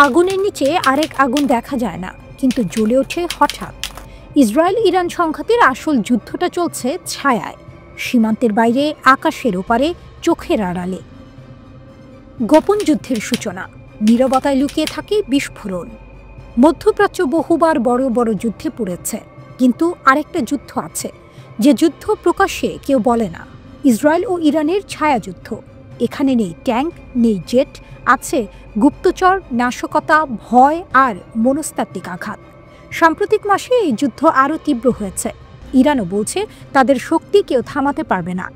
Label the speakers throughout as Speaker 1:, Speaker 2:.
Speaker 1: আগুনের নিচে আরেক আগুন দেখা যায় না, কিন্তু জ্বলে ওঠে হঠাৎ। ইসরায়েল ইরান সংঘাতের আসল যুদ্ধটা চলছে ছায়ায়, সীমান্তের বাইরে, আকাশের ওপারে, চোখের আড়ালে। গোপন যুদ্ধের সূচনা, নীরবতায় লুকিয়ে থাকে বিস্ফোরণ। মধ্যপ্রাচ্য বহুবার বড় বড় যুদ্ধে পড়েছে, কিন্তু আরেকটা যুদ্ধ আছে, যে যুদ্ধ প্রকাশ্যে কেউ বলে না। ইসরায়েল ও ইরানের ছায়াযুদ্ধ। এখানে নেই ট্যাঙ্ক, নেই জেট, আছে গুপ্তচর, নাশকতা, ভয় আর মনস্তাত্ত্বিক আঘাত। সাম্প্রতিক মাসে এই যুদ্ধ আরও তীব্র হয়েছে। ইরানও বলছে তাদের শক্তি কেউ থামাতে পারবে না।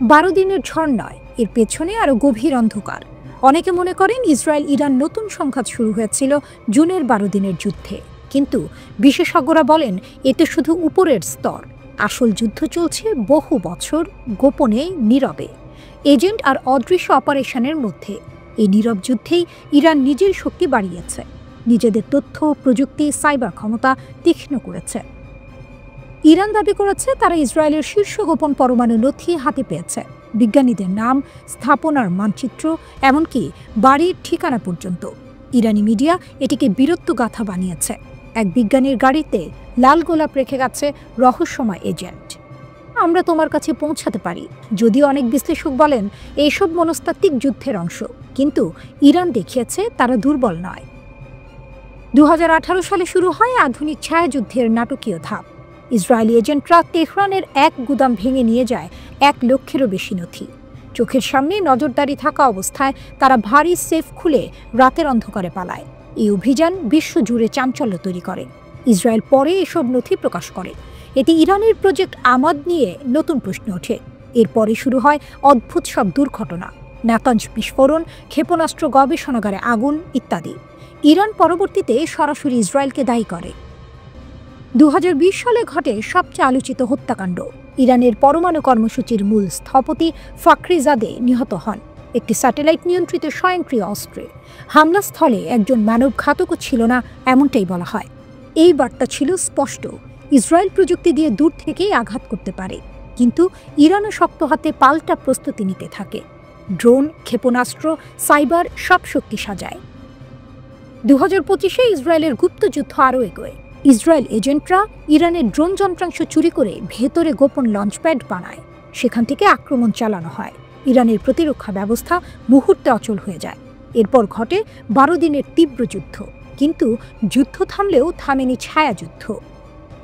Speaker 1: 12 দিনের ঝড় নয়, এর পেছনে আরও গভীর অন্ধকার। অনেকে মনে করেন ইসরায়েল ইরান নতুন সংঘাত শুরু হয়েছিল জুনের 12 দিনের যুদ্ধে, কিন্তু বিশেষজ্ঞরা বলেন এতে শুধু উপরের স্তর। আসল যুদ্ধ চলছে বহু বছর, গোপনে, নীরবে, এজেন্ট আর অদৃশ্য অপারেশনের মধ্যে। এই নীরব যুদ্ধেই ইরান নিজের শক্তি বাড়িয়েছে, নিজেদের তথ্য, প্রযুক্তি, সাইবার ক্ষমতা তীক্ষ্ণ করেছে। ইরান দাবি করেছে তারা ইসরায়েলের শীর্ষ গোপন পরমাণু নথি হাতে পেয়েছে, বিজ্ঞানীদের নাম, স্থাপনার মানচিত্র, এমনকি বাড়ির ঠিকানা পর্যন্ত। ইরানি মিডিয়া এটিকে বীরত্বগাথা বানিয়েছে। এক বিজ্ঞানীর গাড়িতে লাল গোলাপ রেখে গেছে রহস্যময় এজেন্ট। আমরা তোমার কাছে পৌঁছাতে পারি। যদিও অনেক বিশ্লেষক বলেন এইসব মনস্তাত্ত্বিক যুদ্ধের অংশ, কিন্তু ইরান দেখিয়েছে তারা দুর্বল নয়। 2018 সালে শুরু হয় আধুনিক ছায়াযুদ্ধের নাটকীয় ধাপ। ইসরায়েলি এজেন্টরা তেহরানের এক গুদাম ভেঙে নিয়ে যায় 1 লক্ষেরও বেশি নথি। চোখের সামনে নজরদারি থাকা অবস্থায় তারা ভারী সেফ খুলে রাতের অন্ধকারে পালায়। এই অভিযান বিশ্বজুড়ে চাঞ্চল্য তৈরি করে। ইসরায়েল পরে এসব নথি প্রকাশ করে। এতে ইরানের প্রজেক্ট আমাদ নিয়ে নতুন প্রশ্ন ওঠে। এরপরে শুরু হয় অদ্ভুত সব দুর্ঘটনা, নাতাঞ্জ বিস্ফোরণ, ক্ষেপণাস্ত্র গবেষণাগারে আগুন ইত্যাদি। ইরান পরবর্তীতে সরাসরি ইসরায়েলকে দায়ী করে। 2020 সালে ঘটে সবচেয়ে আলোচিত হত্যাকাণ্ড। ইরানের পরমাণু কর্মসূচির মূল স্থপতি ফাখরিজাদে নিহত হন একটি স্যাটেলাইট নিয়ন্ত্রিত স্বয়ংক্রিয় অস্ত্রে। হামলাস্থলে একজন মানবঘাতকও ছিল না, এমনটাই বলা হয়। এই বার্তা ছিল স্পষ্ট, ইসরায়েল প্রযুক্তি দিয়ে দূর থেকেই আঘাত করতে পারে, কিন্তু ইরানও শক্ত হাতে পাল্টা প্রস্তুতি নিতে থাকে। ড্রোন, ক্ষেপণাস্ত্র, সাইবার সব শক্তি সাজায়। 2025-এ ইসরায়েলের গুপ্তযুদ্ধ আরও এগোয়। ইসরায়েল এজেন্টরা ইরানের ড্রোন যন্ত্রাংশ চুরি করে ভেতরে গোপন লঞ্চপ্যাড বানায়। সেখান থেকে আক্রমণ চালানো হয়। ইরানের প্রতিরক্ষা ব্যবস্থা মুহূর্তে অচল হয়ে যায়। এরপর ঘটে 12 দিনের তীব্র যুদ্ধ, কিন্তু যুদ্ধ থামলেও থামেনি ছায়াযুদ্ধ।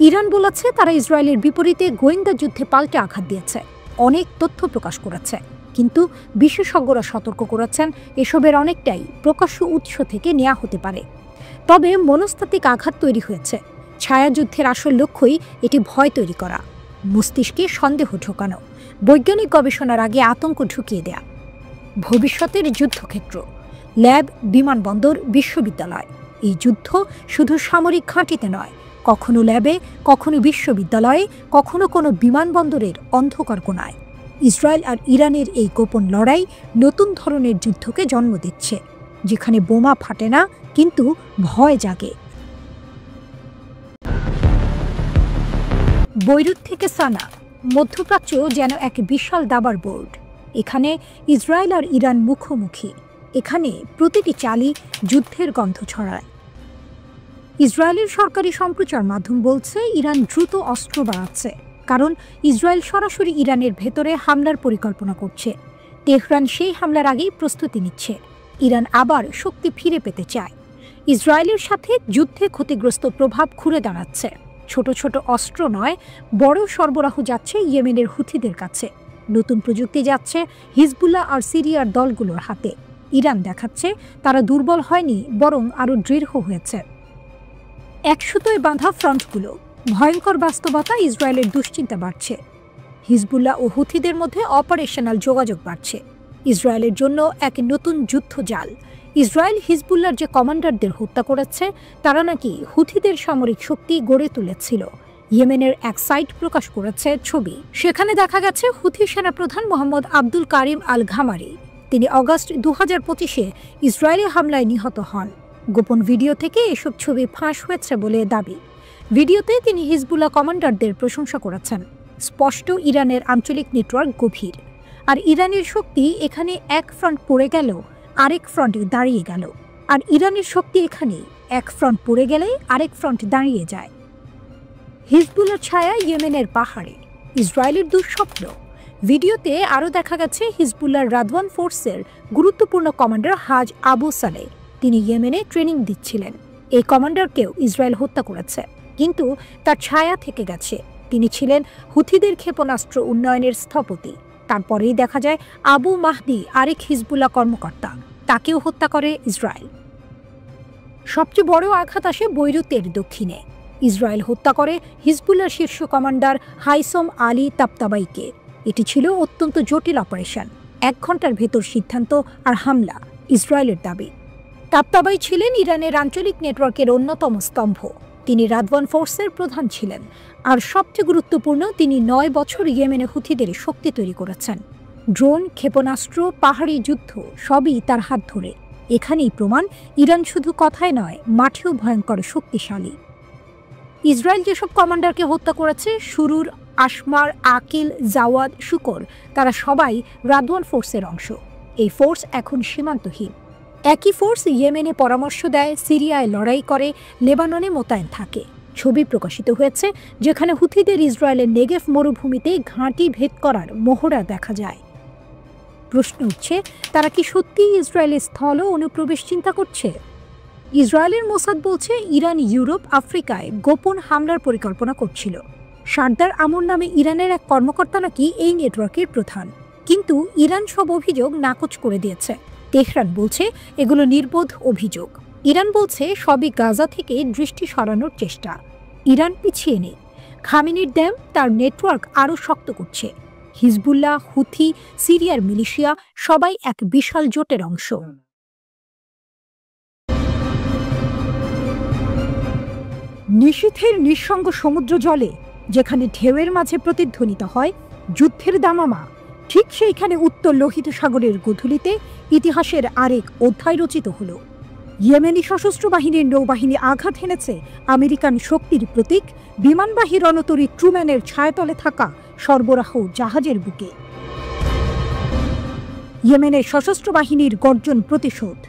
Speaker 1: ইরান বলেছে তারা ইসরায়েলের বিপরীতে গোয়েন্দা যুদ্ধে পাল্টে আঘাত দিয়েছে, অনেক তথ্য প্রকাশ করেছে, কিন্তু বিশেষজ্ঞরা সতর্ক করেছেন এসবের অনেকটাই প্রকাশ্য উৎস থেকে নেওয়া হতে পারে। তবে মনস্তাত্ত্বিক আঘাত তৈরি হয়েছে। ছায়াযুদ্ধের আসল লক্ষ্যই এটি ভয় তৈরি করা, মস্তিষ্কে সন্দেহ ঢোকানো, বৈজ্ঞানিক গবেষণার আগে আতঙ্ক ঢুকিয়ে দেয়া। ভবিষ্যতের যুদ্ধক্ষেত্র, ল্যাব, বিমানবন্দর, বিশ্ববিদ্যালয়। এই যুদ্ধ শুধু সামরিক ঘাঁটিতে নয়, কখনো ল্যাবে, কখনো বিশ্ববিদ্যালয়ে, কখনো কোনো বিমানবন্দরের অন্ধকার কোণায়। ইসরায়েল আর ইরানের এই গোপন লড়াই নতুন ধরনের যুদ্ধকে জন্ম দিচ্ছে, যেখানে বোমা ফাটে না, কিন্তু ভয় জাগে। বৈরুত থেকে সানা, মধ্যপ্রাচ্য যেন এক বিশাল দাবার বোর্ড। এখানে ইসরায়েল আর ইরান মুখোমুখি। এখানে প্রতিটি চালই যুদ্ধের গন্ধ ছড়ায়। ইসরায়েলের সরকারি সম্প্রচার মাধ্যম বলছে ইরান দ্রুত অস্ত্র বাড়াচ্ছে, কারণ ইসরায়েল সরাসরি ইরানের ভেতরে হামলার পরিকল্পনা করছে। তেহরান সেই হামলার আগেই প্রস্তুতি নিচ্ছে। ইরান আবার শক্তি ফিরে পেতে চায়। ইসরায়েলের সাথে যুদ্ধে ক্ষতিগ্রস্ত প্রভাব ঘুরে দাঁড়াচ্ছে। ছোট ছোট অস্ত্র নয়, বড় সরবরাহ যাচ্ছে ইয়েমেনের হুথিদের কাছে। নতুন প্রযুক্তি যাচ্ছে হিজবুল্লাহ আর সিরিয়ার দলগুলোর হাতে। ইরান দেখাচ্ছে তারা দুর্বল হয়নি, বরং আরও দৃঢ় হয়েছে। এক সুতোয় বাঁধা ফ্রন্টগুলো, ভয়ঙ্কর বাস্তবতা। ইসরায়েলের দুশ্চিন্তা বাড়ছে। হিজবুল্লাহ ও হুথিদের মধ্যে অপারেশনাল যোগাযোগ বাড়ছে। ইসরায়েলের জন্য এক নতুন যুদ্ধ জাল। ইসরায়েল হিজবুল্লাহর যে কমান্ডারদের হত্যা করেছে, তারা নাকি হুথিদের সামরিক শক্তি গড়ে তুলেছিল। ইয়েমেনের এক সাইট প্রকাশ করেছে ছবি। সেখানে দেখা গেছে হুথি সেনাপ্রধান মোহাম্মদ আব্দুল কারিম আল ঘামারি। তিনি অগাস্ট 2025-এ ইসরায়েলি হামলায় নিহত হন। গোপন ভিডিও থেকে এসব ছবি ফাঁস হয়েছে বলে দাবি। ভিডিওতে তিনি হিজবুল্লাহ কমান্ডারদের প্রশংসা করেছেন। স্পষ্ট ইরানের আঞ্চলিক নেটওয়ার্ক গভীর। আর ইরানের শক্তি এখানে এক ফ্রন্ট পড়ে গেল, আরেক ফ্রন্টে দাঁড়িয়ে গেল। আর ইরানের শক্তি এখানেই, এক ফ্রন্ট পড়ে গেলে আরেক ফ্রন্ট দাঁড়িয়ে যায়। হিজবুল্লাহর ছায়া ইয়েমেনের পাহাড়ে, ইসরায়েলের দুঃস্বপ্ন। ভিডিওতে আরও দেখা গেছে হিজবুল্লাহর রাদওয়ান ফোর্সের গুরুত্বপূর্ণ কমান্ডার হাজ আবু সালেহ। তিনি ইয়েমেনে ট্রেনিং দিচ্ছিলেন। এই কমান্ডারকেও ইসরায়েল হত্যা করেছে, কিন্তু তার ছায়া থেকে গেছে। তিনি ছিলেন হুথিদের ক্ষেপণাস্ত্র উন্নয়নের স্থপতি। তারপরেই দেখা যায় আবু মাহদি আরেক হিজবুল্লাহ কর্মকর্তা, তাকেও হত্যা করে ইসরায়েল। সবচেয়ে বড় আঘাত আসে বৈরুতের দক্ষিণে। ইসরায়েল হত্যা করে হিজবুল্লাহর শীর্ষ কমান্ডার হাইসম আলী তাবতাবাইকে। এটি ছিল অত্যন্ত জটিল অপারেশন। 1 ঘন্টার ভেতর সিদ্ধান্ত আর হামলা, ইসরায়েলের দাবি। তাবতাবাই ছিলেন ইরানের আঞ্চলিক নেটওয়ার্কের অন্যতম স্তম্ভ। তিনি রাদওয়ান ফোর্সের প্রধান ছিলেন, আর সবচেয়ে গুরুত্বপূর্ণ, তিনি 9 বছর ইয়েমেনে হুথিদের শক্তি তৈরি করেছেন। ড্রোন, ক্ষেপণাস্ত্র, পাহাড়ি যুদ্ধ সবই তার হাত ধরে। এখানেই প্রমাণ, ইরান শুধু কথায় নয়, মাঠেও ভয়ঙ্কর শক্তিশালী। ইসরায়েল যেসব কমান্ডারকে হত্যা করেছে, সুরুর, আসমার, আকিল, জাওয়াদ, শুকর, তারা সবাই রাদওয়ান ফোর্সের অংশ। এই ফোর্স এখন সীমান্তহীন। একই ফোর্স ইয়েমেনে পরামর্শ দেয়, সিরিয়ায় লড়াই করে, লেবাননে মোতায়েন থাকে। ছবি প্রকাশিত হয়েছে যেখানে হুথিদের ইসরায়েলের নেগেভ মরুভূমিতে ঘাঁটি ভেদ করার মহড়া দেখা যায়। প্রশ্ন উঠছে, তারা কি সত্যিই ইসরায়েলের স্থল অনুপ্রবেশ চিন্তা করছে? ইসরায়েলের মোসাদ বলছে ইরান ইউরোপ, আফ্রিকায় গোপন হামলার পরিকল্পনা করছিল। সারদার আমর নামে ইরানের এক কর্মকর্তা নাকি এই নেটওয়ার্কের প্রধান, কিন্তু ইরান সব অভিযোগ নাকচ করে দিয়েছে। তেহরান বলছে এগুলো নির্বোধ অভিযোগ। ইরান বলছে সবই গাজা থেকে দৃষ্টি সরানোর চেষ্টা। ইরান পিছিয়ে নেই। খামেনির দ্যাম তার নেটওয়ার্ক আরও শক্ত করছে। হিজবুল্লাহ, হুথি, সিরিয়ার মিলিশিয়া সবাই এক বিশাল জোটের অংশ। নিশীথের নিঃসঙ্গ সমুদ্র জলে, যেখানে ঢেউয়ের মাঝে প্রতিধ্বনিত হয় যুদ্ধের দামামা, ঠিক সেইখানে উত্তর লোহিত সাগরের গোধূলিতে ইতিহাসের আরেক অধ্যায় রচিত হল। ইয়েমেনি সশস্ত্র বাহিনীর নৌবাহিনী আঘাত হেনেছে আমেরিকান শক্তির প্রতীক বিমানবাহী রণতরী ট্রুম্যানের ছায়াতলে থাকা সরবরাহ জাহাজের বুকে। ইয়েমেনের সশস্ত্র বাহিনীর গর্জন প্রতিশোধ।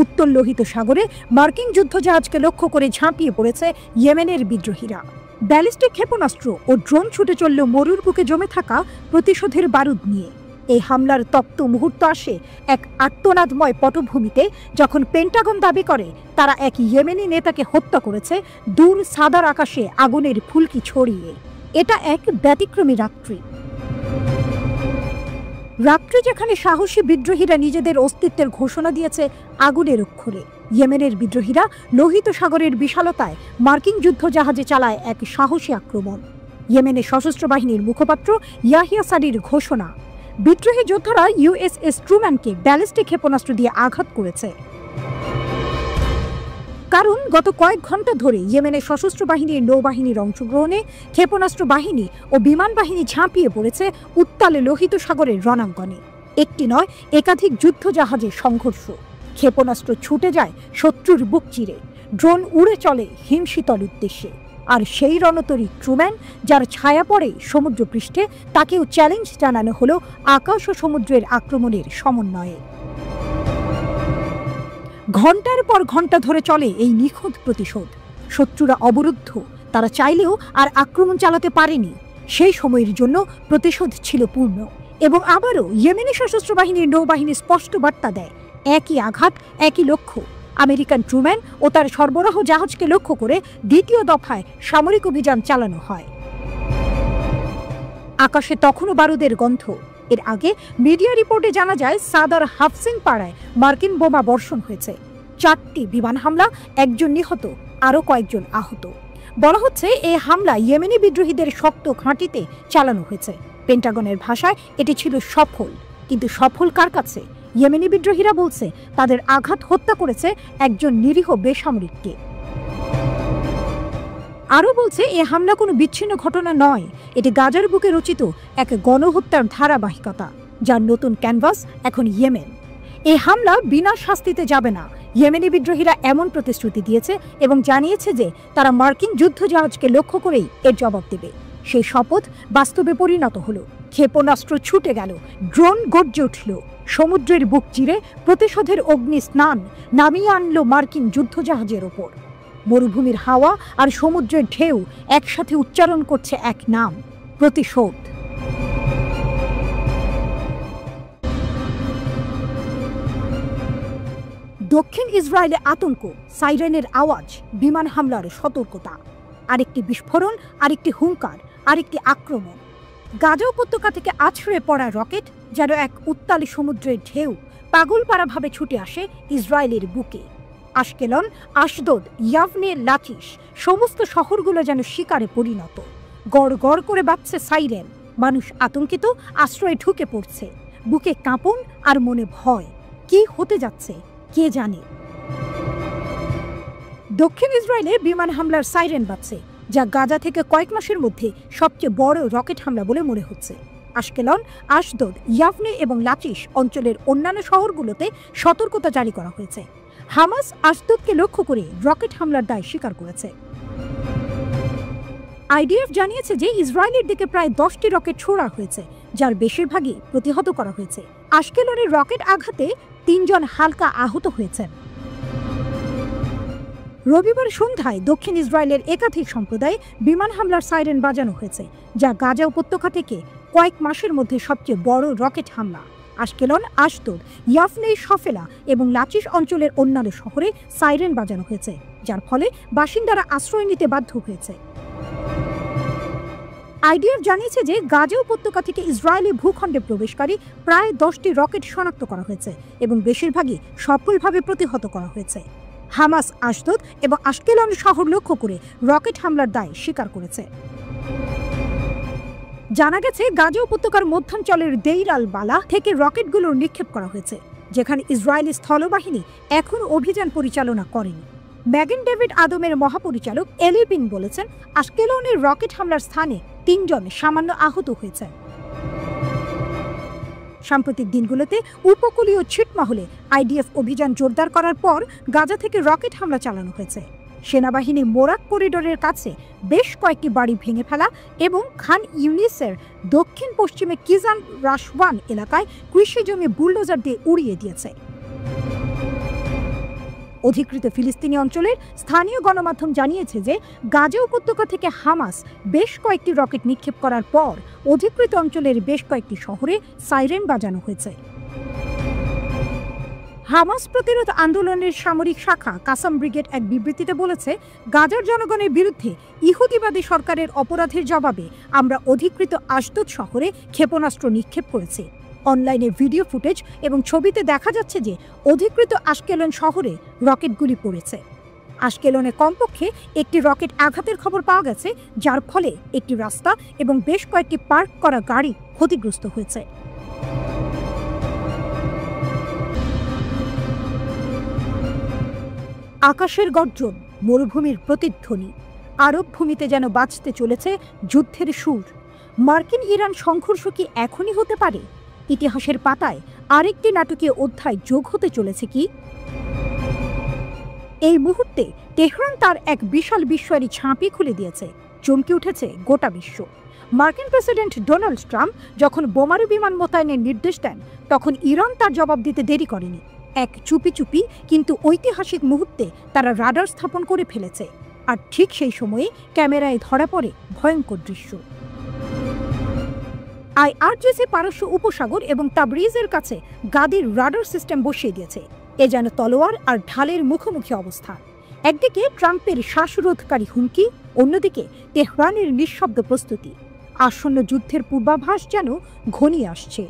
Speaker 1: উত্তর লোহিত সাগরে মার্কিন যুদ্ধজাহাজকে লক্ষ্য করে ঝাঁপিয়ে পড়েছে ইয়েমেনের বিদ্রোহীরা। ব্যালিস্টিক ক্ষেপণাস্ত্র ও ড্রোন ছুটে চলল মরুর বুকে জমে থাকা প্রতিশোধের বারুদ নিয়ে। এই হামলার তপ্ত মুহূর্ত আসে এক আর্তনাদময় পটভূমিতে, যখন পেন্টাগন দাবি করে তারা এক ইয়েমেনি নেতাকে হত্যা করেছে দূর সাদার আকাশে আগুনের ফুলকি ছড়িয়ে। এটা এক ব্যতিক্রমী রাত্রি, যেখানে সাহসী বিদ্রোহীরা নিজেদের অস্তিত্বের ঘোষণা দিয়েছে আগুনের অক্ষরে। ইয়েমেনের বিদ্রোহীরা লোহিত সাগরের বিশালতায় মার্কিন যুদ্ধজাহাজে চালায় এক সাহসী আক্রমণ। ইয়েমেনের সশস্ত্র বাহিনীর মুখপাত্র ইয়াহিয়া সারির ঘোষণা, বিদ্রোহী যোদ্ধারা ইউএসএস ট্রুম্যানকে ব্যালিস্টিক ক্ষেপণাস্ত্র দিয়ে আঘাত করেছে। কারণ গত কয়েক ঘন্টা ধরে ইয়েমেনের সশস্ত্র বাহিনীর নৌবাহিনীর অংশগ্রহণে ক্ষেপণাস্ত্র বাহিনী ও বিমান বাহিনী ঝাঁপিয়ে পড়েছে উত্তালে লোহিত সাগরের রণাঙ্গনে। একটি নয়, একাধিক যুদ্ধজাহাজের সংঘর্ষ। ক্ষেপণাস্ত্র ছুটে যায় শত্রুর বুক চিরে, ড্রোন উড়ে চলে হিমশীতল উদ্দেশ্যে। আর সেই রণতরী ট্রুম্যান, যার ছায়া পড়ে সমুদ্রপৃষ্ঠে, তাকেও চ্যালেঞ্জ জানানো হলো আকাশ ও সমুদ্রের আক্রমণের সমন্বয়ে। ঘন্টার পর ঘন্টা ধরে চলে এই নিখুঁত প্রতিশোধ। শত্রুরা অবরুদ্ধ, তারা চাইলেও আর আক্রমণ চালাতে পারেনি। সেই সময়ের জন্য প্রতিশোধ ছিল পূর্ণ। এবং আবারও ইয়েমেনি সশস্ত্র বাহিনীর নৌবাহিনী স্পষ্ট বার্তা দেয়, একই আঘাত, একই লক্ষ্য। আমেরিকান ট্রুম্যান ও তার সরবরাহ জাহাজকে লক্ষ্য করে দ্বিতীয় দফায় সামরিক অভিযান চালানো হয়। আকাশে তখনও বারুদের গন্ধ। এর আগে মিডিয়া রিপোর্টে জানা যায় সাদার হাফসিং পাড়ায় মার্কিন বোমা বর্ষণ হয়েছে। 4টি বিমান হামলা, 1জন নিহত, আরও কয়েকজন আহত। বলা হচ্ছে এই হামলা ইয়েমেনি বিদ্রোহীদের শক্ত ঘাঁটিতে চালানো হয়েছে। পেন্টাগনের ভাষায় এটি ছিল সফল, কিন্তু সফল কার কাছে? ইয়েমেনি বিদ্রোহীরা বলছে তাদের আঘাত হত্যা করেছে একজন নিরীহ বেসামরিককে। আরও বলছে এই হামলা কোনো বিচ্ছিন্ন ঘটনা নয়, এটি গাজার বুকে রচিত এক গণহত্যার ধারাবাহিকতা, যার নতুন ক্যানভাস এখন ইয়েমেন। এই হামলা বিনা শাস্তিতে যাবে না। ইয়েমেনি বিদ্রোহীরা এমন প্রতিশ্রুতি দিয়েছে এবং জানিয়েছে যে তারা মার্কিন যুদ্ধজাহাজকে লক্ষ্য করেই এর জবাব দেবে। সেই শপথ বাস্তবে পরিণত হলো। ক্ষেপণাস্ত্র ছুটে গেল, ড্রোন গর্জে উঠল, সমুদ্রের বুক চিরে প্রতিশোধের অগ্নি স্নান নামিয়ে আনলো মার্কিন যুদ্ধজাহাজের ওপর। মরুভূমির হাওয়া আর সমুদ্রের ঢেউ একসাথে উচ্চারণ করছে এক নাম, প্রতিশোধ। দক্ষিণ ইসরায়েলে আতঙ্ক, সাইরেনের আওয়াজ, বিমান হামলার সতর্কতা। আরেকটি বিস্ফোরণ, আরেকটি হুঙ্কার, আরেকটি আক্রমণ। গাজা উপত্যকা থেকে আছড়ে পড়া রকেট যেন এক উত্তাল সমুদ্রের ঢেউ পাগলপাড়াভাবে ছুটে আসে ইসরায়েলের বুকে। আশকেলন, আশদোদ, ইয়াভনে, লাচিশ সমস্ত শহরগুলো যেন শিকারে পরিণত। গড় গড় করে বাজছে সাইরেন। মানুষ আতঙ্কিত, আশ্রয়ে ঢুকে পড়ছে। বুকে কাঁপন আর মনে ভয়। কি হতে যাচ্ছে কে জানে। দক্ষিণ ইসরায়েলে বিমান হামলার সাইরেন বাজছে, যা গাজা থেকে কয়েক মাসের মধ্যে সবচেয়ে বড় রকেট হামলা বলে মনে হচ্ছে। আশকেলন, আশদোদ, ইয়াভনে এবং লাচিশ অঞ্চলের অন্যান্য শহরগুলোতে সতর্কতা জারি করা হয়েছে। হামাস আশদোদকে লক্ষ্য করে রকেট হামলার দায় স্বীকার করেছে। আইডিএফ জানিয়েছে যে ইসরায়েলের দিকে প্রায় 10টি রকেট ছোড়া হয়েছে, যার বেশিরভাগই প্রতিহত করা হয়েছে। আশকেলনের রকেট আঘাতে 3 জন হালকা আহত হয়েছেন। রবিবার সন্ধ্যায় দক্ষিণ ইসরায়েলের একাধিক সম্প্রদায়ে বিমান হামলার সাইরেন বাজানো হয়েছে, যা গাজা উপত্যকা থেকে কয়েক মাসের মধ্যে সবচেয়ে বড় রকেট হামলা। আশকেলন, আশদোদ, ইয়াভনে, শফেলা এবং লাচিশ অঞ্চলের অন্যান্য শহরে সাইরেন বাজানো হয়েছে, যার ফলে বাসিন্দারা আশ্রয় নিতে বাধ্য হয়েছে। আইডিএফ জানিয়েছে যে গাজা উপত্যকা থেকে ইসরায়েলি ভূখণ্ডে প্রবেশকারী প্রায় 10টি রকেট শনাক্ত করা হয়েছে এবং বেশিরভাগই সফলভাবে প্রতিহত করা হয়েছে। হামাস আশদোদ এবং আশকেলন শহর লক্ষ্য করে রকেট হামলার দায় স্বীকার করেছে। জানা গেছে গাজা উপত্যকার মধ্যাঞ্চলের দেইর আল বালা থেকে রকেটগুলোর নিক্ষেপ করা হয়েছে, যেখানে ইসরায়েলি স্থলবাহিনী এখন অভিযান পরিচালনা করেনি। ম্যাগেন ডেভিড আদমের মহাপরিচালক এলি বিন বলেছেন, আশকেলনের রকেট হামলার স্থানে 3 জন সামান্য আহত হয়েছে। সাম্প্রতিক দিনগুলোতে উপকূলীয় ছিটমহলে আইডিএফ অভিযান জোরদার করার পর গাজা থেকে রকেট হামলা চালানো হয়েছে। সেনাবাহিনী মোরাক করিডোরের কাছে বেশ কয়েকটি বাড়ি ভেঙে ফেলা এবং খান ইউনিসের দক্ষিণ পশ্চিমে কিজান রাশওয়ান এলাকায় কৃষি জমি বুলডোজার দিয়ে উড়িয়ে দিয়েছে। অধিকৃত ফিলিস্তিনি অঞ্চলের স্থানীয় গণমাধ্যম জানিয়েছে যে গাজা উপত্যকা থেকে হামাস বেশ কয়েকটি রকেট নিক্ষেপ করার পর অধিকৃত অঞ্চলের বেশ কয়েকটি শহরে সাইরেন বাজানো হয়েছে। হামাস প্রতিরোধ আন্দোলনের সামরিক শাখা কাসাম ব্রিগেড এক বিবৃতিতে বলেছে, গাজার জনগণের বিরুদ্ধে ইহুদিবাদী সরকারের অপরাধের জবাবে আমরা অধিকৃত আশদোদ শহরে ক্ষেপণাস্ত্র নিক্ষেপ করেছি। অনলাইনে ভিডিও ফুটেজ এবং ছবিতে দেখা যাচ্ছে যে অধিকৃত আশকেলন শহরে রকেটগুলি পড়েছে। আশকেলনে কমপক্ষে একটি রকেট আঘাতের খবর পাওয়া গেছে, যার ফলে একটি রাস্তা এবং বেশ কয়েকটি পার্ক করা গাড়ি ক্ষতিগ্রস্ত হয়েছে। আকাশের গর্জন, মরুভূমির প্রতিধ্বনি, আরব ভূমিতে যেন বাজতে চলেছে যুদ্ধের সুর। মার্কিন ইরান সংঘর্ষ কি এখনই হতে পারে? ইতিহাসের পাতায় আরেকটি নাটকীয় অধ্যায় যোগ হতে চলেছে কি? এই মুহূর্তে তেহরান তার এক বিশাল বিস্ময়ের ঝাঁপি খুলে দিয়েছে। চমকে উঠেছে গোটা বিশ্ব। মার্কিন প্রেসিডেন্ট ডোনাল্ড ট্রাম্প যখন বোমারু বিমান মোতায়েনের নির্দেশ দেন, তখন ইরান তার জবাব দিতে দেরি করেনি। এক চুপি চুপি কিন্তু ঐতিহাসিক মুহূর্তে তারা রাডার স্থাপন করে ফেলেছে। আর ঠিক সেই সময়ে ক্যামেরায় ধরা পড়ে ভয়ঙ্কর দৃশ্য। আইআরজিসি পারস্য উপসাগর এবং তাবরিজের কাছে গাদির রাডার সিস্টেম বসিয়ে দিয়েছে। এ যেন তলোয়ার আর ঢালের মুখোমুখি অবস্থা। একদিকে ট্রাম্পের শ্বাসরোধকারী হুমকি, অন্যদিকে তেহরানের নিঃশব্দ প্রস্তুতি। আসন্ন যুদ্ধের পূর্বাভাস যেন ঘনিয়ে আসছে।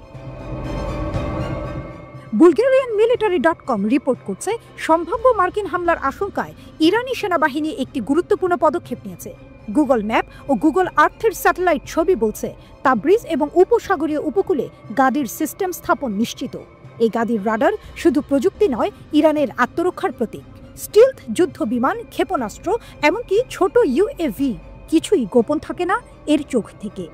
Speaker 1: বুলগেরিয়ান মিলিটারি.com রিপোর্ট করছে, সম্ভাব্য মার্কিন হামলার আশঙ্কায় ইরানি সেনাবাহিনী একটি গুরুত্বপূর্ণ পদক্ষেপ নিয়েছে। গুগল ম্যাপ ও গুগল আর্থের স্যাটেলাইট ছবি বলছে, তাবরিজ এবং উপসাগরীয় উপকূলে গাদির সিস্টেম স্থাপন নিশ্চিত। এই গাদির রাডার শুধু প্রযুক্তি নয়, ইরানের আত্মরক্ষার প্রতীক। স্টিলথ যুদ্ধ বিমান, ক্ষেপণাস্ত্র, এমনকি ছোট ইউএভি, কিছুই গোপন থাকে না এর চোখ থেকে।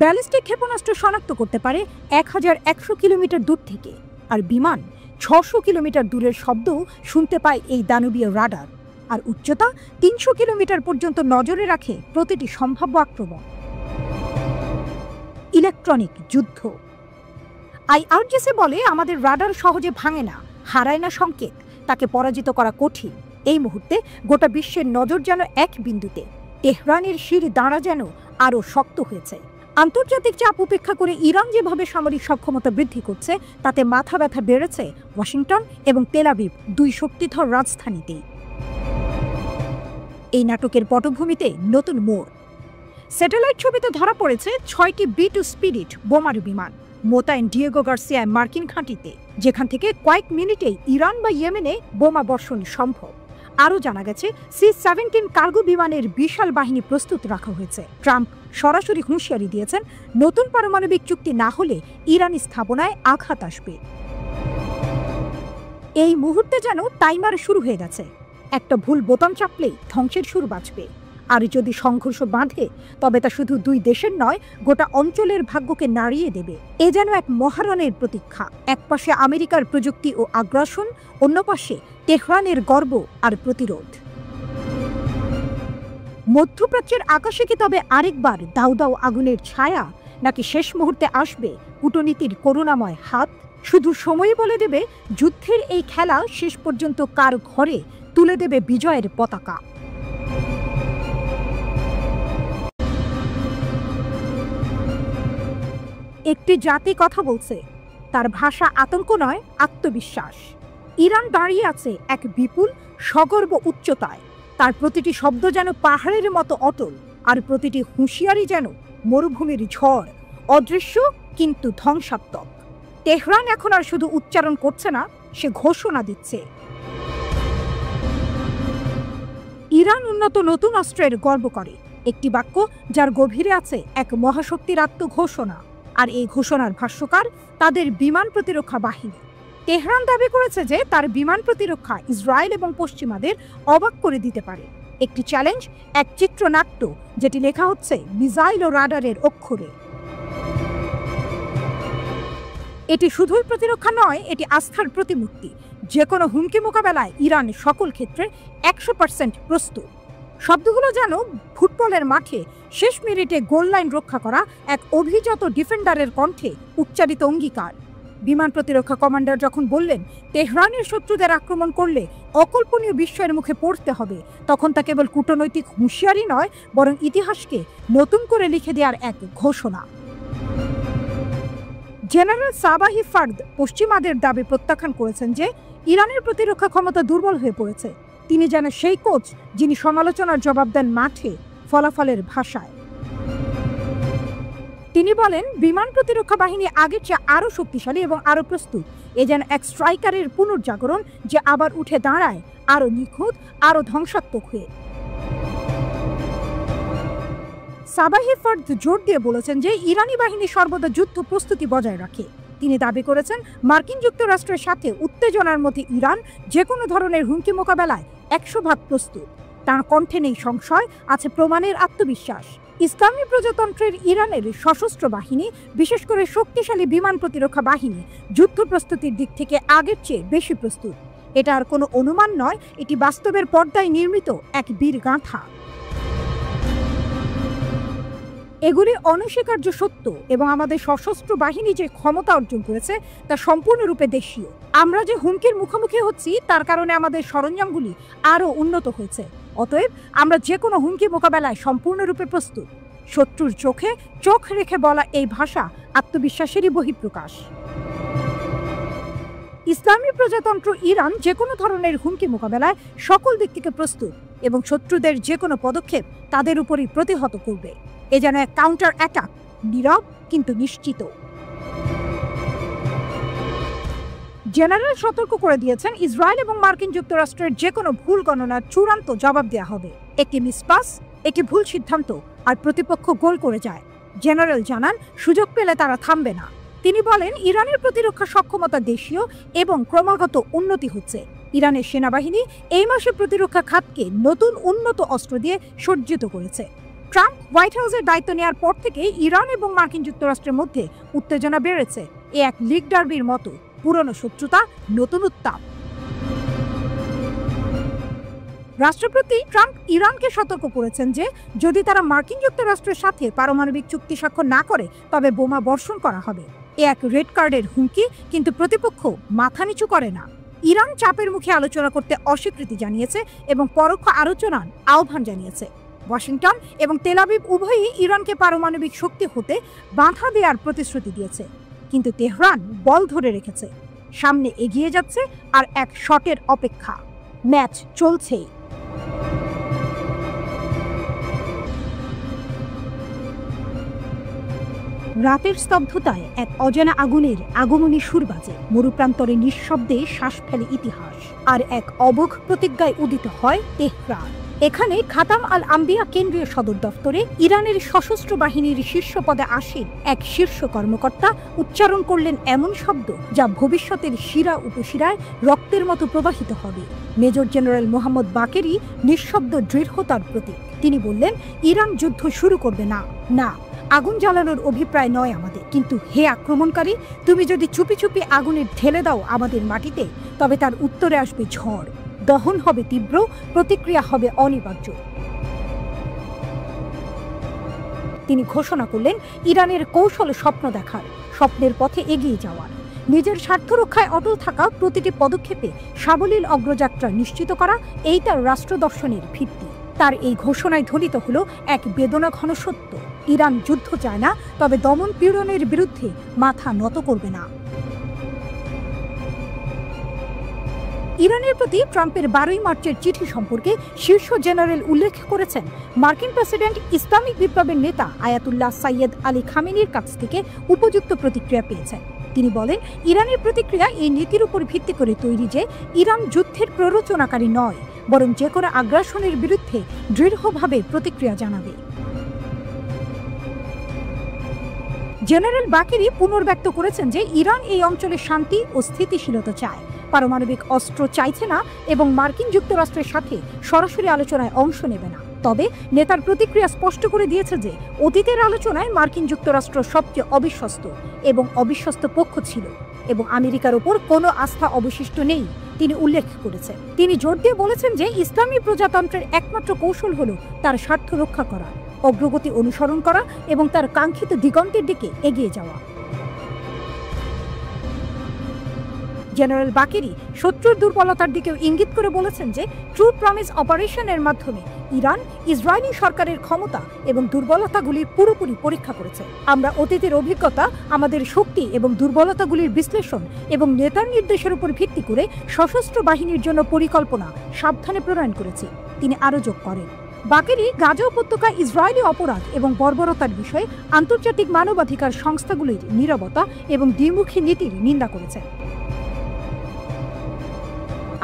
Speaker 1: ব্যালিস্টিক ক্ষেপণাস্ত্র শনাক্ত করতে পারে 1100 কিলোমিটার দূর থেকে, আর বিমান 600 কিলোমিটার দূরের শব্দও শুনতে পায় এই দানবীয় রাডার। আর উচ্চতা 300 কিলোমিটার পর্যন্ত নজরে রাখে প্রতিটি সম্ভাব্য আক্রমণ। ইলেকট্রনিক যুদ্ধ। আইআরজিসি বলে, আমাদের রাডার সহজে ভাঙে না, হারায় না সংকেত, তাকে পরাজিত করা কঠিন। এই মুহূর্তে গোটা বিশ্বের নজর যেন এক বিন্দুতে। তেহরানের শির দাঁড়া যেন আরও শক্ত হয়েছে। আন্তর্জাতিক চাপ উপেক্ষা করে ইরান যেভাবে সামরিক সক্ষমতা বৃদ্ধি করছে, তাতে মাথা ব্যথা বেড়েছে ওয়াশিংটন এবং তেল আবিব, দুই শক্তিধর রাজধানীতেই। এই নাটকের পটভূমিতে নতুন মোড়। স্যাটেলাইট ছবিতে ধরা পড়েছে 6টি B-2 স্পিরিট বোমারু বিমান মোতায়েন ডিয়েগো গার্সিয়ায় মার্কিন ঘাঁটিতে, যেখান থেকে কয়েক মিনিটেই ইরান বা ইয়েমেনে বোমা বর্ষণ সম্ভব। আরও জানা গেছে, C-17 কার্গো বিমানের বিশাল বাহিনী প্রস্তুত রাখা হয়েছে। ট্রাম্প সরাসরি হুঁশিয়ারি দিয়েছেন, নতুন পারমাণবিক চুক্তি না হলে ইরানি স্থাপনায় আঘাত আসবে। এই মুহূর্তে যেন টাইমার শুরু হয়ে গেছে। একটা ভুল বোতাম চাপলেই ধ্বংসের সুর বাজবে। আর যদি সংঘর্ষ বাঁধে, তবে তা শুধু দুই দেশের নয়, গোটা অঞ্চলের ভাগ্যকে নাড়িয়ে দেবে। এ যেন এক মহারণের প্রতীক্ষা। এক পাশে আমেরিকার প্রযুক্তি ও আগ্রাসন, অন্য পাশে তেহরানের গর্ব আর প্রতিরোধ। মধ্যপ্রাচ্যের আকাশে কি তবে আরেকবার দাউ দাউ আগুনের ছায়া, নাকি শেষ মুহূর্তে আসবে কূটনীতির করুণাময় হাত? শুধু সময় বলে দেবে যুদ্ধের এই খেলা শেষ পর্যন্ত কার ঘরে তুলে দেবে বিজয়ের পতাকা। একটি জাতি কথা বলছে, তার ভাষা আতঙ্ক নয়, আত্মবিশ্বাস। ইরান দাঁড়িয়ে আছে এক বিপুল সগর্ব উচ্চতায়। তার প্রতিটি শব্দ যেন পাহাড়ের মতো অটল, আর প্রতিটি হুঁশিয়ারি যেন মরুভূমির ঝড়, অদৃশ্য কিন্তু ধ্বংসাত্মক। তেহরান এখন আর শুধু উচ্চারণ করছে না, সে ঘোষণা দিচ্ছে। ইরান উন্নত নতুন অস্ত্রের গর্ব করে, একটি বাক্য যার গভীরে আছে এক মহাশক্তির আত্মঘোষণা। আর এই ঘোষণার ভাষ্যকার তাদের বিমান প্রতিরক্ষা বাহিনী। তেহরান দাবি করেছে যে তার বিমান প্রতিরক্ষা ইসরায়েল এবং পশ্চিমাদের অবাক করে দিতে পারে। একটি চ্যালেঞ্জ, এক চিত্রনাট্য যেটি লেখা হচ্ছে মিসাইল ও রাডারের অক্ষরে। এটি শুধুই প্রতিরক্ষা নয়, এটি আস্থার প্রতিমূর্তি। যে কোনো হুমকি মোকাবেলায় ইরান সকল ক্ষেত্রে 100% প্রস্তুত। শব্দগুলো যেন ফুটবলের মাঠে শেষ মিনিটে গোল লাইন রক্ষা করা এক অভিজাত ডিফেন্ডারের কণ্ঠে উচ্চারিত অঙ্গীকার। বিমান প্রতিরক্ষা কমান্ডার যখন বললেন, তেহরানের শত্রুদের আক্রমণ করলে অকল্পনীয় বিস্ময়ের মুখে পড়তে হবে, তখন তা কেবল কূটনৈতিক হুঁশিয়ারি নয়, বরং ইতিহাসকে নতুন করে লিখে দেওয়ার এক ঘোষণা। জেনারেল সাবাহি ফার্দ পশ্চিমাদের দাবি প্রত্যাখ্যান করেছেন যে ইরানের প্রতিরক্ষা ক্ষমতা দুর্বল হয়ে পড়েছে। তিনি যেন সেই কোচ যিনি সমালোচনার জবাব দেন মাঠে, ফলাফলের ভাষায়। তিনি বলেন, বিমান প্রতিরক্ষা বাহিনী আগের চেয়ে আরও শক্তিশালী এবং আরও প্রস্তুত। এ যেন এক স্ট্রাইকারের পুনর্জাগরণ, যে আবার উঠে দাঁড়ায় আরও নিখুঁত, আরও ধ্বংসাত্মক হয়ে। সাবাহি ফার্দ জোর দিয়ে বলেছেন যে ইরানি বাহিনী সর্বদা যুদ্ধ প্রস্তুতি বজায় রাখে। তিনি দাবি করেছেন, মার্কিন যুক্তরাষ্ট্রের সাথে উত্তেজনার মধ্যে ইরান যে কোনো ধরনের হুমকি মোকাবেলায় 100% প্রস্তুত। তার কণ্ঠে নেই সংশয়, আছে প্রমাণের আত্মবিশ্বাস। ইসলামী প্রজাতন্ত্রের ইরানের সশস্ত্র বাহিনী, বিশেষ করে শক্তিশালী বিমান প্রতিরক্ষা বাহিনী, যুদ্ধ প্রস্তুতির দিক থেকে আগের চেয়ে বেশি প্রস্তুত। এটা আর কোনো অনুমান নয়, এটি বাস্তবের পর্দায় নির্মিত এক বীর গাঁথা। এগুলি অনস্বীকার্য সত্য, এবং আমাদের সশস্ত্র বাহিনী যে ক্ষমতা অর্জন করেছে তা সম্পূর্ণরূপে দেশীয়। আমরা যে হুমকির মুখোমুখি হচ্ছি তার কারণে আমাদের সরঞ্জামগুলি আরও উন্নত হয়েছে। অতএব আমরা যে কোনো হুমকি মোকাবেলায় সম্পূর্ণরূপে প্রস্তুত। শত্রুর চোখে চোখ রেখে বলা এই ভাষা আত্মবিশ্বাসেরই বহিঃপ্রকাশ। ইসলামী প্রজাতন্ত্র ইরান যে কোনো ধরনের হুমকি মোকাবেলায় সকল দিক থেকে প্রস্তুত, এবং শত্রুদের যে কোনো পদক্ষেপ তাদের উপরই প্রতিহত করবে। এ যেন এক কাউন্টার অ্যাটাক, নীরব কিন্তু নিশ্চিত। জেনারেল সতর্ক করে দিয়েছেন, ইসরায়েল এবং মার্কিন যুক্তরাষ্ট্রের যে কোনো ভুল গণনার চূড়ান্ত জবাব দেওয়া হবে। একটি মিসপাস, একটি ভুল সিদ্ধান্ত, আর প্রতিপক্ষ গোল করে যায়। জেনারেল জানান, সুযোগ পেলে তারা থামবে না। তিনি বলেন, ইরানের প্রতিরক্ষা সক্ষমতা দেশীয় এবং ক্রমাগত উন্নতি হচ্ছে। ইরানের সেনাবাহিনী এই মাসে প্রতিরক্ষা খাতকে নতুন উন্নত অস্ত্র দিয়ে সজ্জিত করেছে। ট্রাম্প হোয়াইট হাউসের দায়িত্ব নেওয়ার পর থেকে ইরান এবং মার্কিন যুক্তরাষ্ট্রের মধ্যে উত্তেজনা বেড়েছে। এ এক লিগ ডার্বির মতো, পুরনো শত্রুতা, নতুন উত্তাপ। রাষ্ট্রপতি ট্রাম্প ইরানকে সতর্ক করেছেন যে যদি তারা মার্কিন যুক্তরাষ্ট্রের সাথে পারমাণবিক চুক্তি স্বাক্ষর না করে তবে বোমা বর্ষণ করা হবে। এ এক রেড কার্ডের হুমকি, কিন্তু প্রতিপক্ষ মাথা নিচু করে না। ইরান চাপের মুখে আলোচনা করতে অস্বীকৃতি জানিয়েছে এবং পরোক্ষ আলোচনার আহ্বান জানিয়েছে। ওয়াশিংটন এবং তেল আবিব উভয়ই ইরানকে পারমাণবিক শক্তি হতে বাধা দেওয়ার প্রতিশ্রুতি দিয়েছে, কিন্তু তেহরান বল ধরে রেখেছে, সামনে এগিয়ে যাচ্ছে আর এক শটের অপেক্ষা। ম্যাচ চলছে। রাতের স্তব্ধতায় এক অজানা আগুনের আগমনী সুর বাজে। মরুপ্রান্তরে নিঃশব্দে শ্বাস ফেলে ইতিহাস, আর এক অবোধ প্রতিজ্ঞায় উদিত হয় তেহরান। এখানে খাতাম আল আম্বিয়া কেন্দ্রীয় সদর দফতরে ইরানের সশস্ত্র বাহিনীর শীর্ষ পদে আসীন এক শীর্ষ কর্মকর্তা উচ্চারণ করলেন এমন শব্দ যা ভবিষ্যতের শিরা উপশিরায় রক্তের মতো প্রবাহিত হবে। মেজর জেনারেল মোহাম্মদ বাকেরি নিঃশব্দ দৃঢ়তার প্রতীক। তিনি বললেন, ইরান যুদ্ধ শুরু করবে না, না, আগুন জ্বালানোর অভিপ্রায় নয় আমাদের, কিন্তু হে আক্রমণকারী, তুমি যদি চুপি চুপি আগুনের ঢেলে দাও আমাদের মাটিতে, তবে তার উত্তরে আসবে ঝড়, দহন হবে তীব্র, প্রতিক্রিয়া হবে অনিবার্য। তিনি ঘোষণা করলেন, ইরানের কৌশল স্বপ্ন দেখার, স্বপ্নের পথে এগিয়ে যাওয়ার, নিজের স্বার্থ রক্ষায় অটল থাকা, প্রতিটি পদক্ষেপে সাবলীল অগ্রযাত্রা নিশ্চিত করা, এই তার রাষ্ট্র দর্শনের ভিত্তি। তার এই ঘোষণায় ধ্বনিত হলো এক বেদনা ঘন সত্য, ইরান যুদ্ধ চায় না, তবে দমন পীড়নের বিরুদ্ধে মাথা নত করবে না। ইরানের প্রতি ট্রাম্পের 12 মার্চের চিঠি সম্পর্কে শীর্ষ জেনারেল উল্লেখ করেছেন, মার্কিন প্রেসিডেন্ট ইসলামিক বিপ্লবের নেতা আয়াতুল্লাহ সাইয়েদ আলী খামেনির কাছ থেকে উপযুক্ত প্রতিক্রিয়া পেয়েছেন। তিনি বলেন, ইরানের প্রতিক্রিয়া এই নীতির উপর ভিত্তি করে তৈরি যে ইরান যুদ্ধের প্ররোচনাকারী নয়, বরং যে কোনো আগ্রাসনের বিরুদ্ধে দৃঢ়ভাবে প্রতিক্রিয়া জানাবে। জেনারেল বাকেরি পুনর্ব্যক্ত করেছেন যে ইরান এই অঞ্চলে শান্তি ও স্থিতিশীলতা চায়, পারমাণবিক অস্ত্র চাইছে না এবং মার্কিন যুক্তরাষ্ট্রের সাথে সরাসরি আলোচনায় অংশ নেবে না। তবে নেতার প্রতিক্রিয়া স্পষ্ট করে দিয়েছে যে অতীতের আলোচনায় মার্কিন যুক্তরাষ্ট্র সবচেয়ে অবিশ্বস্ত এবং অবিশ্বস্ত পক্ষ ছিল এবং আমেরিকার উপর কোনো আস্থা অবশিষ্ট নেই, তিনি উল্লেখ করেছেন। তিনি জোর দিয়ে বলেছেন যে ইসলামী প্রজাতন্ত্রের একমাত্র কৌশল হল তার স্বার্থ রক্ষা করা, অগ্রগতি অনুসরণ করা এবং তার কাঙ্ক্ষিত দিগন্তের দিকে এগিয়ে যাওয়া। জেনারেল বাকেরি শত্রুর দুর্বলতার দিকেও ইঙ্গিত করে বলেছেন যে ট্রু প্রমিস অপারেশনের মাধ্যমে ইরান ইসরায়েলি সরকারের ক্ষমতা এবং দুর্বলতাগুলির পুরোপুরি পরীক্ষা করেছে। আমরা অতীতের অভিজ্ঞতা, আমাদের শক্তি এবং দুর্বলতাগুলির বিশ্লেষণ এবং নেতার নির্দেশের উপর ভিত্তি করে সশস্ত্র বাহিনীর জন্য পরিকল্পনা সাবধানে প্রণয়ন করেছি, তিনি আরও যোগ করেন। বাকেরি গাজা উপত্যকা ইসরায়েলি অপরাধ এবং বর্বরতার বিষয়ে আন্তর্জাতিক মানবাধিকার সংস্থাগুলির নীরবতা এবং দ্বিমুখী নীতির নিন্দা করেছেন।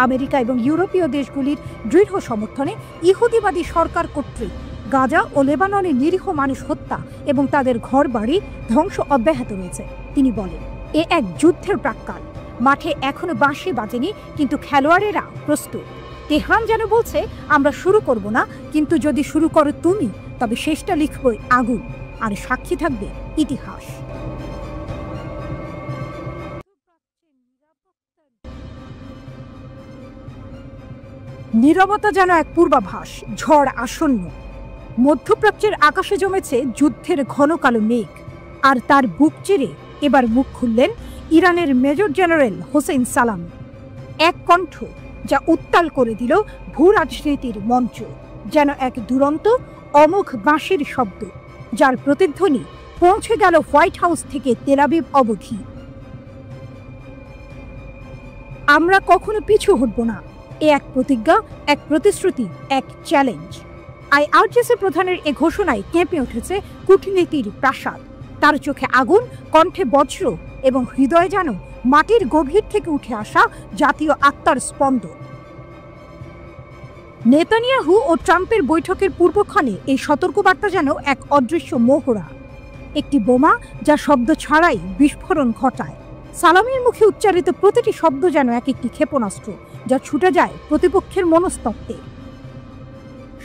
Speaker 1: আমেরিকা এবং ইউরোপীয় দেশগুলির দৃঢ় সমর্থনে ইহুদিবাদী সরকার কর্তৃক গাজা ও লেবাননে নিরীহ মানুষ হত্যা এবং তাদের ঘরবাড়ি ধ্বংস অব্যাহত রয়েছে। তিনি বলেন, এ এক যুদ্ধের প্রাক্কাল, মাঠে এখনো বাঁশি বাজেনি, কিন্তু খেলোয়াড়েরা প্রস্তুত। তেহরান যেন বলছে, আমরা শুরু করব না, কিন্তু যদি শুরু করো তুমি, তবে শেষটা লিখব আগুন, আর সাক্ষী থাকবে ইতিহাস। নীরবতা যেন এক পূর্বাভাস, ঝড় আসন্ন। মধ্যপ্রাচ্যের আকাশে জমেছে যুদ্ধের ঘন কালো মেঘ, আর তার বুক চিরে এবার মুখ খুললেন ইরানের মেজর জেনারেল হোসেন সালামি। এক কণ্ঠ যা উত্তাল করে দিল ভূ রাজনীতির মঞ্চ, যেন এক দুরন্ত অমোঘ বাঁশির শব্দ, যার প্রতিধ্বনি পৌঁছে গেল হোয়াইট হাউস থেকে তেল আবিব অবধি। আমরা কখনো পিছু হটব না, এ এক প্রতিজ্ঞা, এক প্রতিশ্রুতি, এক চ্যালেঞ্জ। আইআরজিসি প্রধানের এ ঘোষণায় কেঁপে উঠেছে কূটনীতির প্রাসাদ। তার চোখে আগুন, কণ্ঠে বজ্র এবং হৃদয়ে যেন মাটির গভীর থেকে উঠে আসা জাতীয় আত্মার স্পন্দন। নেতানিয়াহু ও ট্রাম্পের বৈঠকের পূর্বক্ষণে এই সতর্কবার্তা যেন এক অদৃশ্য মোহরা, একটি বোমা যা শব্দ ছাড়াই বিস্ফোরণ ঘটায়। সালামির মুখে উচ্চারিত প্রতিটি শব্দ যেন এক একটি ক্ষেপণাস্ত্র, যা ছুটে যায় প্রতিপক্ষের মনস্তত্ত্বে।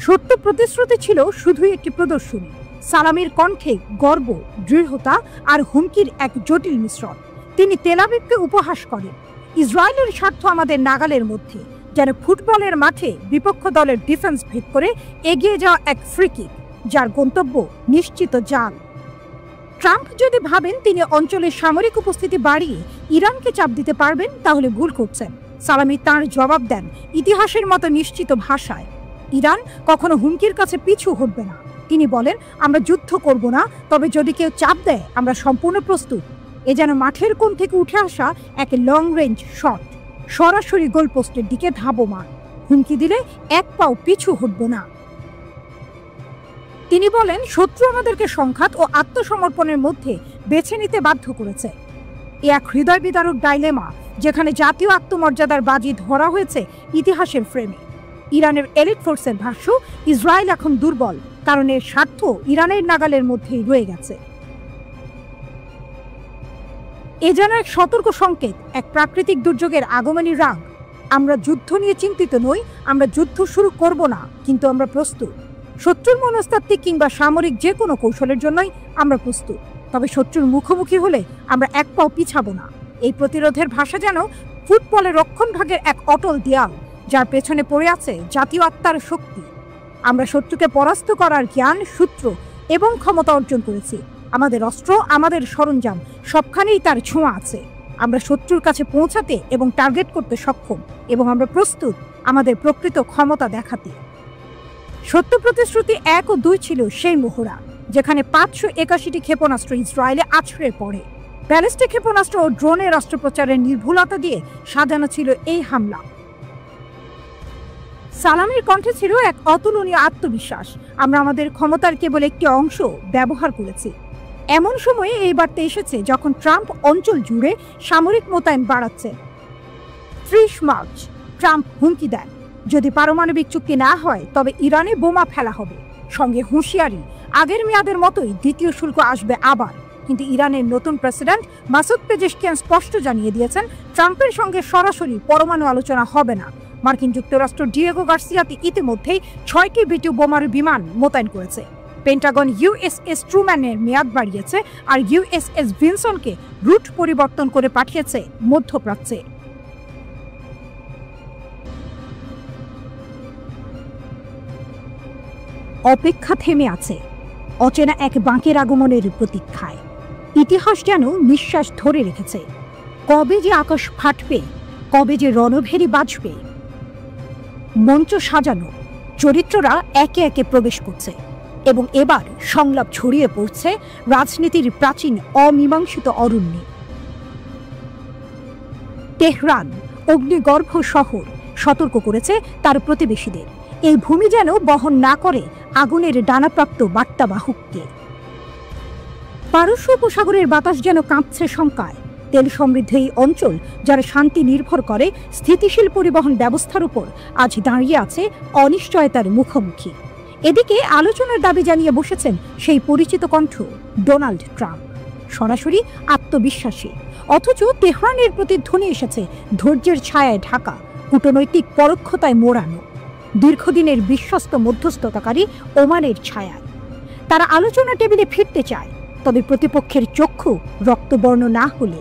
Speaker 1: সত্য প্রতিশ্রুতি ছিল শুধুই একটি প্রদর্শনী। সালামির কণ্ঠে গর্ব, দৃঢ়তা আর হুমকির এক জটিল মিশ্রণ। তিনি তেল আবিবকে উপহাস করেন, ইসরায়েলের স্বার্থ আমাদের নাগালের মধ্যে, যেন ফুটবলের মাঠে বিপক্ষ দলের ডিফেন্স ভেদ করে এগিয়ে যাওয়া এক ফ্রি কিক, যার গন্তব্য নিশ্চিত জাল। ট্রাম্প যদি ভাবেন তিনি অঞ্চলের সামরিক উপস্থিতি বাড়িয়ে ইরানকে চাপ দিতে পারবেন, তাহলে ভুল করছেন। সালামি তাঁর জবাব দেন ইতিহাসের মতো নিশ্চিত ভাষায়, ইরান কখনো হুমকির কাছে পিছু হটবে না। তিনি বলেন, আমরা যুদ্ধ করব না, তবে যদি কেউ চাপ দেয় আমরা সম্পূর্ণ প্রস্তুত। এ যেন মাঠের কোণ থেকে উঠে আসা এক লং রেঞ্জ শট, সরাসরি গোলপোস্টের দিকে ধাবমান। হুমকি দিলে এক পাও পিছু হটব না। তিনি বলেন, শত্রু আমাদেরকে সংঘাত ও আত্মসমর্পণের মধ্যে বেছে নিতে বাধ্য করেছে। এ এক হৃদয় বিদারক ডাইলেমা, যেখানে জাতীয় আত্মমর্যাদার বাজি ধরা হয়েছে ইতিহাসের ফ্রেমে। ইরানের এলিট ফোর্সের ভাষ্য, ইসরায়েল এখন দুর্বল, কারণ এর স্বার্থ ইরানের নাগালের মধ্যেই রয়ে গেছে। এ যেন এক সতর্ক সংকেত, এক প্রাকৃতিক দুর্যোগের আগমনী রাগ। আমরা যুদ্ধ নিয়ে চিন্তিত নই, আমরা যুদ্ধ শুরু করব না, কিন্তু আমরা প্রস্তুত। শত্রুর মনস্তাত্ত্বিক কিংবা সামরিক যে কোনো কৌশলের জন্যই আমরা প্রস্তুত, তবে শত্রুর মুখোমুখি হলে আমরা এক পাও পিছাবো না। এই প্রতিরোধের ভাষা যেন ফুটবলের রক্ষণভাগের এক অটল দেয়াল, যার পেছনে পড়ে আছে জাতীয় আত্মার শক্তি। আমরা শত্রুকে পরাস্ত করার জ্ঞান, সূত্র এবং ক্ষমতা অর্জন করেছি। আমাদের অস্ত্র, আমাদের সরঞ্জাম সবখানেই তার ছোঁয়া আছে। আমরা শত্রুর কাছে পৌঁছাতে এবং টার্গেট করতে সক্ষম, এবং আমরা প্রস্তুত আমাদের প্রকৃত ক্ষমতা দেখাতে। সত্য প্রতিশ্রুতি 1 ও 2 ছিল সেই মোহরা, যেখানে 581টি ক্ষেপণাস্ত্র ইসরায়েলে আছড়ে পড়ে। ব্যালিস্টিক ক্ষেপণাস্ত্র ও ড্রোনের অস্ত্রোপচারের নির্ভুলতা দিয়ে সাজানো ছিল এই হামলা। সালামির কণ্ঠে ছিল এক অতুলনীয় আত্মবিশ্বাস। আমরা আমাদের ক্ষমতার কেবল একটি অংশ ব্যবহার করেছি। এমন সময়ে এই বার্তা এসেছে যখন ট্রাম্প অঞ্চল জুড়ে সামরিক মোতায়েন বাড়াচ্ছে। 30 মার্চ ট্রাম্প হুমকি দেন, যদি পারমাণবিক চুক্তি না হয় তবে ইরানে বোমা ফেলা হবে। সঙ্গে হুঁশিয়ারি, আগের মেয়াদের মতোই দ্বিতীয় শুল্ক আসবে আবার। কিন্তু ইরানের নতুন প্রেসিডেন্ট মাসুদ পেজেশকিয়ান স্পষ্ট জানিয়ে দিয়েছেন, ট্রাম্পের সঙ্গে সরাসরি পরমাণু আলোচনা হবে না। মার্কিন যুক্তরাষ্ট্র ডিয়েগো গার্সিয়াতে ইতিমধ্যেই 6টি বিটু বোমার বিমান মোতায়েন করেছে। পেন্টাগন ইউএসএস ট্রুম্যানের মেয়াদ বাড়িয়েছে, আর ইউএসএস ভিনসনকে রুট পরিবর্তন করে পাঠিয়েছে মধ্যপ্রাচ্যে। অপেক্ষা থেমে আছে, অচেনা এক বাঁকের আগমনের প্রতীক্ষায়। ইতিহাস যেন নিঃশ্বাস ধরে রেখেছে। কবে যে আকাশ ফাটবে, কবে যে রণভেরি বাজবে। মঞ্চ সাজানো, চরিত্ররা একে একে প্রবেশ করছে, এবং এবার সংলাপ ছড়িয়ে পড়ছে রাজনীতির প্রাচীন অমীমাংসিত অরণ্যে। তেহরান, অগ্নিগর্ভ শহর, সতর্ক করেছে তার প্রতিবেশীদের, এই ভূমি যেন বহন না করে আগুনের ডানাপ্রাপ্ত বার্তাবাহককে। পারস্য উপসাগরের বাতাস যেন কাঁপছে শঙ্কায়। তেল সমৃদ্ধ এই অঞ্চল, যার শান্তি নির্ভর করে স্থিতিশীল পরিবহন ব্যবস্থার উপর, আজ দাঁড়িয়ে আছে অনিশ্চয়তার মুখোমুখি। এদিকে আলোচনার দাবি জানিয়ে বসেছেন সেই পরিচিত কণ্ঠ ডোনাল্ড ট্রাম্প, সরাসরি আত্মবিশ্বাসী। অথচ তেহরানের প্রতিধ্বনি এসেছে ধৈর্যের ছায়ায় ঢাকা, কূটনৈতিক পরোক্ষতায় মোড়ানো, দীর্ঘদিনের বিশ্বস্ত মধ্যস্থতাকারী ওমানের ছায়ায়। তারা আলোচনা টেবিলে ফিরতে চায়, তবে প্রতিপক্ষের চক্ষু রক্তবর্ণ না হলে।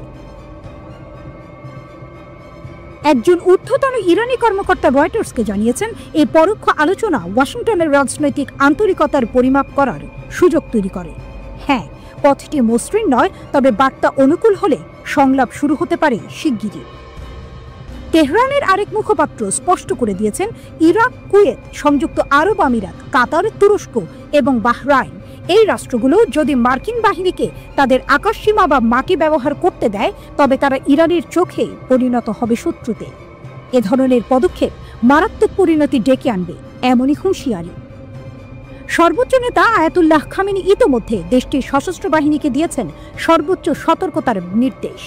Speaker 1: একজন ঊর্ধ্বতন ইরানি কর্মকর্তা রয়টার্সকে জানিয়েছেন, এই পরোক্ষ আলোচনা ওয়াশিংটনের রাজনৈতিক আন্তরিকতার পরিমাপ করার সুযোগ তৈরি করে। হ্যাঁ, পথটি মসৃণ নয়, তবে বার্তা অনুকূল হলে সংলাপ শুরু হতে পারে শিগগিরই। তেহরানের আরেক মুখপাত্র স্পষ্ট করে দিয়েছেন, ইরাক, কুয়েত, সংযুক্ত আরব আমিরাত, কাতার, তুরস্ক এবং বাহরাইন, এই রাষ্ট্রগুলো যদি মার্কিন বাহিনীকে তাদের আকাশসীমা বা মাটি ব্যবহার করতে দেয়, তবে তারা ইরানের চোখে পরিণত হবে শত্রুতে। এ ধরনের পদক্ষেপ মারাত্মক পরিণতি ডেকে আনবে, এমনই হুঁশিয়ারি। সর্বোচ্চ নেতা আয়াতুল্লাহ খামেনি ইতোমধ্যে দেশটির সশস্ত্র বাহিনীকে দিয়েছেন সর্বোচ্চ সতর্কতার নির্দেশ।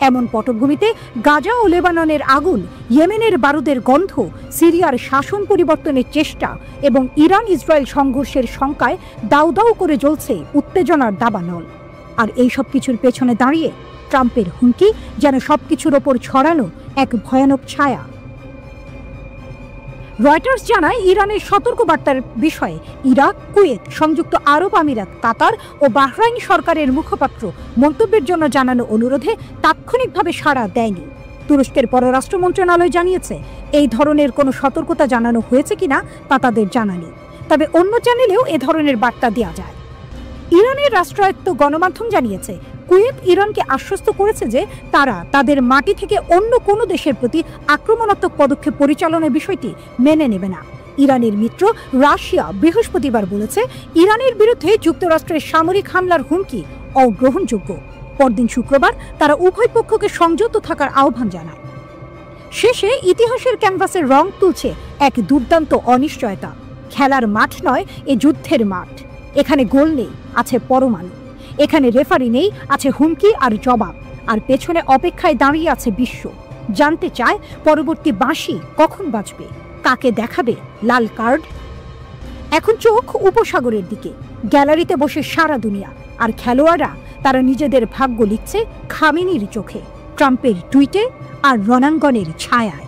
Speaker 1: এমন পটভূমিতে গাজা ও লেবাননের আগুন, ইয়েমেনের বারুদের গন্ধ, সিরিয়ার শাসন পরিবর্তনের চেষ্টা এবং ইরান ইসরায়েল সংঘর্ষের শঙ্কায় দাউ দাউ করে জ্বলছে উত্তেজনার দাবানল। আর এই সব কিছুর পেছনে দাঁড়িয়ে ট্রাম্পের হুমকি, যেন সবকিছুর ওপর ছড়ানো এক ভয়ানক ছায়া। রয়টার্স জানায়, ইরানের সতর্কবার্তার বিষয়ে ইরাক, কুয়েত, সংযুক্ত আরব আমিরাত, কাতার ও বাহরাইন সরকারের মুখপাত্র মন্তব্যের জন্য জানানো অনুরোধে তাৎক্ষণিকভাবে সাড়া দেয়নি। তুরস্কের পররাষ্ট্র মন্ত্রণালয় জানিয়েছে এই ধরনের কোনো সতর্কতা জানানো হয়েছে কিনা তা তাদের জানা নেই, তবে অন্য চ্যানেলেও এ ধরনের বার্তা দেওয়া যায়। ইরানের রাষ্ট্রায়ত্ত গণমাধ্যম জানিয়েছে কুয়েত ইরানকে আশ্বস্ত করেছে যে তারা তাদের মাটি থেকে অন্য কোনো দেশের প্রতি আক্রমণাত্মক পদক্ষেপ পরিচালনার বিষয়টি মেনে নেবে না। ইরানের মিত্র রাশিয়া বৃহস্পতিবার বলেছে ইরানের বিরুদ্ধে যুক্তরাষ্ট্রের সামরিক হামলার হুমকি অগ্রহণযোগ্য। পরদিন শুক্রবার তারা উভয় পক্ষকে সংযত থাকার আহ্বান জানায়। শেষে ইতিহাসের ক্যানভাসে রং তুলছে এক দুর্দান্ত অনিশ্চয়তা। খেলার মাঠ নয়, এ যুদ্ধের মাঠ। এখানে গোল নেই, আছে পরমাণু। এখানে রেফারি নেই, আছে হুমকি আর জবাব। আর পেছনে অপেক্ষায় দাঁড়িয়ে আছে বিশ্ব, জানতে চায় পরবর্তী বাঁশি কখন বাজবে, কাকে দেখাবে লাল কার্ড। এখন চোখ উপসাগরের দিকে, গ্যালারিতে বসে সারা দুনিয়া, আর খেলোয়াড়রা তারা নিজেদের ভাগ্য লিখছে খামেনির চোখে, ট্রাম্পের টুইটে আর রণাঙ্গনের ছায়ায়।